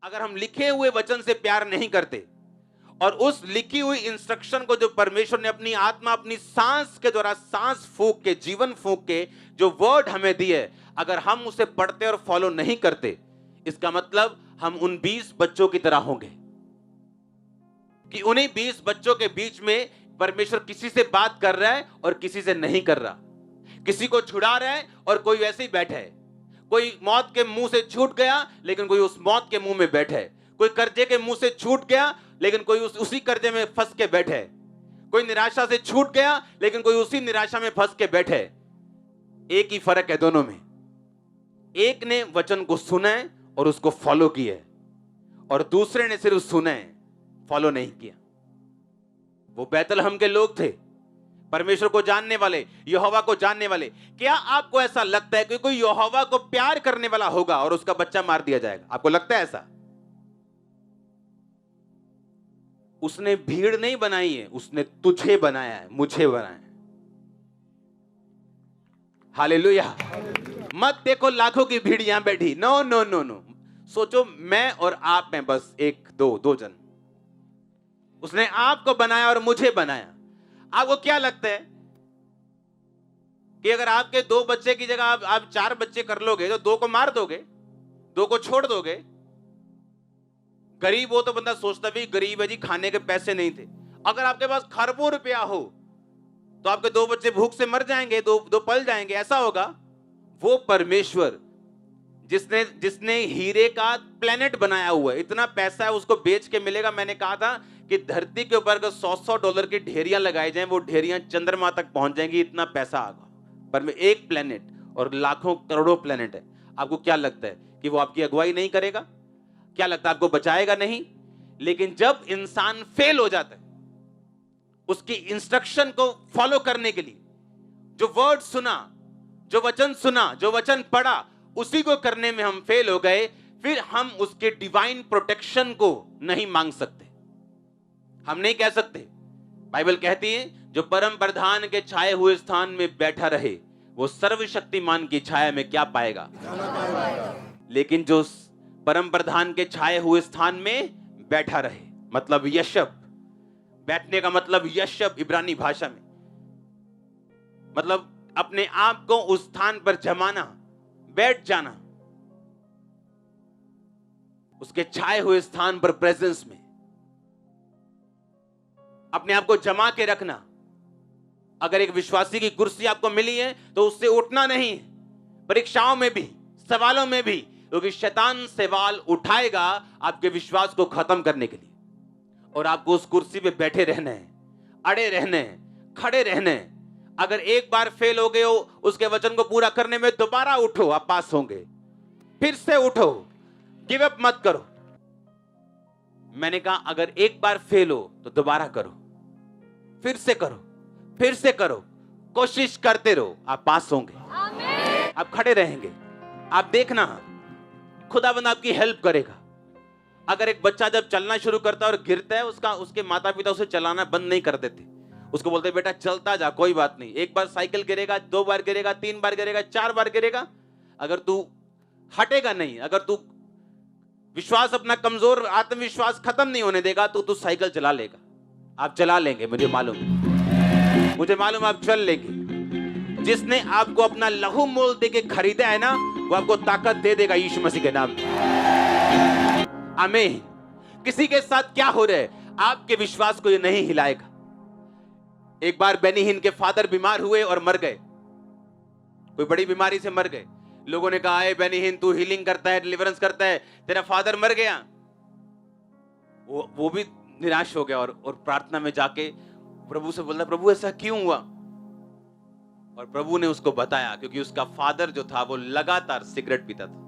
अगर हम लिखे हुए वचन से प्यार नहीं करते और उस लिखी हुई इंस्ट्रक्शन को जो परमेश्वर ने अपनी आत्मा, अपनी सांस के द्वारा, सांस फूंक के, जीवन फूंक के जो वर्ड हमें दिए, अगर हम उसे पढ़ते और फॉलो नहीं करते, इसका मतलब हम उन 20 बच्चों की तरह होंगे कि उन्हीं 20 बच्चों के बीच में परमेश्वर किसी से बात कर रहा है और किसी से नहीं कर रहा, किसी को छुड़ा रहा है और कोई वैसे ही बैठा है, कोई मौत के मुंह से छूट गया लेकिन कोई उस मौत के मुंह में बैठा है, कोई कर्जे के मुंह से छूट गया लेकिन कोई उसी कर्जे में फंस के बैठे है, कोई निराशा से छूट गया लेकिन कोई उसी निराशा में फंस के बैठे है। एक ही फर्क है दोनों में, एक ने वचन को सुना है और उसको फॉलो किया है और दूसरे ने सिर्फ सुना है, फॉलो नहीं किया। वो बैतलहम के लोग थे, परमेश्वर को जानने वाले, यहोवा को जानने वाले। क्या आपको ऐसा लगता है कि कोई यहोवा को प्यार करने वाला होगा और उसका बच्चा मार दिया जाएगा? आपको लगता है ऐसा? उसने भीड़ नहीं बनाई है, उसने तुझे बनाया है, मुझे बनाया है। हालेलुया। मत देखो लाखों की भीड़ यहां बैठी, नो नो नो नो। सोचो मैं और आप हैं, बस एक दो जन। उसने आपको बनाया और मुझे बनाया। आपको क्या लगता है कि अगर आपके 2 बच्चे की जगह आप 4 बच्चे कर लोगे तो 2 को मार दोगे, 2 को छोड़ दोगे? गरीब हो तो बंदा सोचता भी गरीब है जी, खाने के पैसे नहीं थे। अगर आपके पास खरबों रुपया हो तो आपके 2 बच्चे भूख से मर जाएंगे, दो पल जाएंगे, ऐसा होगा? वो परमेश्वर जिसने हीरे का प्लेनेट बनाया हुआ है, इतना पैसा है उसको बेच के मिलेगा। मैंने कहा था कि धरती के ऊपर अगर 100 डॉलर की ढेरियां लगाई जाएं, वो ढेरियां चंद्रमा तक पहुंच जाएंगी, इतना पैसा आगा। पर में एक प्लेनेट और लाखों करोड़ों प्लेनेट है। आपको क्या लगता है कि वो आपकी अगुवाई नहीं करेगा? क्या लगता है आपको बचाएगा नहीं? लेकिन जब इंसान फेल हो जाता है उसकी इंस्ट्रक्शन को फॉलो करने के लिए, जो वर्ड सुना, जो वचन सुना, जो वचन पढ़ा, उसी को करने में हम फेल हो गए, फिर हम उसके डिवाइन प्रोटेक्शन को नहीं मांग सकते। हम नहीं कह सकते। बाइबल कहती है जो परम प्रधान के छाए हुए स्थान में बैठा रहे वो सर्वशक्तिमान की छाया में क्या पाएगा? लेकिन जो परम प्रधान के छाए हुए स्थान में बैठा रहे, मतलब यशब, बैठने का मतलब यशब इब्रानी भाषा में, मतलब अपने आप को उस स्थान पर जमाना, बैठ जाना, उसके छाए हुए स्थान पर, प्रेजेंस में अपने आप को जमा के रखना। अगर एक विश्वासी की कुर्सी आपको मिली है तो उससे उठना नहीं, परीक्षाओं में भी, सवालों में भी, क्योंकि शैतान सवाल उठाएगा आपके विश्वास को खत्म करने के लिए, और आपको उस कुर्सी पे बैठे रहना है, अड़े रहना है, खड़े रहना है। अगर एक बार फेल हो गए हो उसके वचन को पूरा करने में, दोबारा उठो, आप पास होंगे। फिर से उठो, गिव अप मत करो। मैंने कहा अगर एक बार फेल हो तो दोबारा करो, फिर से करो, फिर से करो, कोशिश करते रहो, आप पास होंगे, आप खड़े रहेंगे। आप देखना खुदावंद आपकी हेल्प करेगा। अगर एक बच्चा जब चलना शुरू करता है और गिरता है, उसके माता पिता उसे चलाना बंद नहीं कर देते, उसको बोलते बेटा चलता जा, कोई बात नहीं। एक बार साइकिल गिरेगा, 2 बार गिरेगा, 3 बार गिरेगा, 4 बार गिरेगा, अगर तू हटेगा नहीं, अगर तू विश्वास अपना कमजोर, आत्मविश्वास खत्म नहीं होने देगा तो तू साइकिल चला लेगा। आप चला लेंगे, मुझे मालूम आप चल लेंगे। जिसने आपको अपना लहू मोल दे के खरीदा है ना, वो आपको ताकत दे देगा यीशु मसीह के नाम में। आमीन। किसी के साथ क्या हो रहा है, आपके विश्वास को ये नहीं हिलाएगा। एक बार बेनी हिन के फादर बीमार हुए और मर गए, कोई बड़ी बीमारी से मर गए। लोगों ने कहा है बेनी हिन तू हीलिंग करता है, डिलीवरेंस करता है, तेरा फादर मर गया। वो भी निराश हो गया और प्रार्थना में जाके प्रभु से बोला प्रभु ऐसा क्यों हुआ? और प्रभु ने उसको बताया क्योंकि उसका फादर जो था वो लगातार सिगरेट पीता था।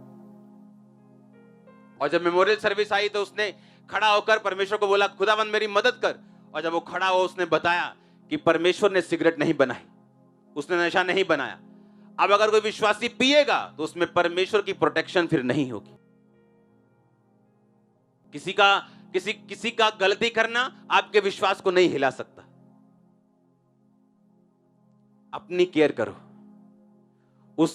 और जब मेमोरियल सर्विस आई तो उसने खड़ा होकर परमेश्वर को बोला खुदावंद मेरी मदद कर। और जब वो खड़ा हो उसने बताया कि परमेश्वर ने सिगरेट नहीं बनाई, उसने नशा नहीं बनाया। अब अगर कोई विश्वासी पिएगा तो उसमें परमेश्वर की प्रोटेक्शन फिर नहीं होगी। किसी का गलती करना आपके विश्वास को नहीं हिला सकता। अपनी केयर करो। उस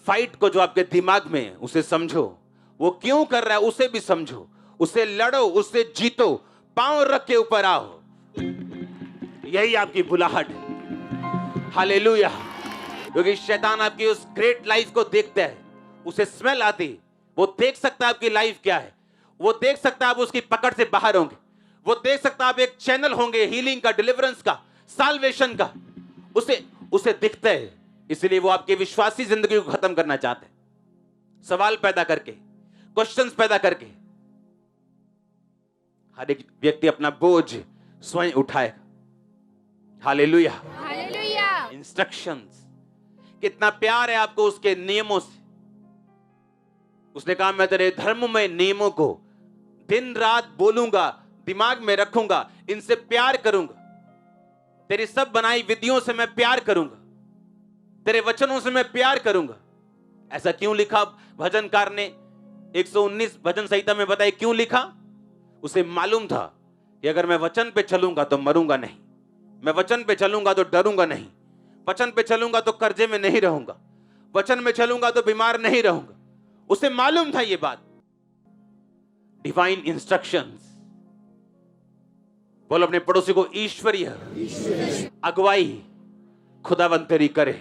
फाइट को जो आपके दिमाग में, उसे समझो, वो क्यों कर रहा है उसे भी समझो, उससे लड़ो, उससे जीतो, पांव रख के ऊपर आओ। यही आपकी बुलाहट है। हालेलुया। क्योंकि शैतान आपकी उस ग्रेट लाइफ को देखता है, उसे स्मेल आती, वो देख सकता है आपकी लाइफ क्या है, वो देख सकता है आप उसकी पकड़ से बाहर होंगे, वो देख सकता है आप एक चैनल होंगे हीलिंग का, डिलीवरेंस का, साल्वेशन का, उसे दिखता है। इसलिए वो आपकी विश्वासी जिंदगी को खत्म करना चाहते हैं, सवाल पैदा करके, क्वेश्चंस पैदा करके। हर एक व्यक्ति अपना बोझ स्वयं उठाएगा। हालेलुया। हालेलुया। इंस्ट्रक्शंस, कितना प्यार है आपको उसके नियमों से। उसने कहा मैं तेरे धर्ममय नियमों को दिन रात बोलूंगा, दिमाग में रखूंगा, इनसे प्यार करूंगा। तेरी सब बनाई विधियों से मैं प्यार करूंगा, तेरे वचनों से मैं प्यार करूंगा। ऐसा क्यों लिखा भजनकार ने 119 भजन संहिता में? बताइए क्यों लिखा? उसे मालूम था कि अगर मैं वचन पे चलूंगा तो मरूंगा नहीं, मैं वचन पे चलूंगा तो डरूंगा नहीं, वचन पे चलूंगा तो कर्जे में नहीं रहूंगा, वचन में चलूंगा तो बीमार नहीं रहूंगा। उसे मालूम था ये बात। Divine instructions. बोलो अपने पड़ोसी को, ईश्वरीय अगुवाई खुदावंद तेरी करे।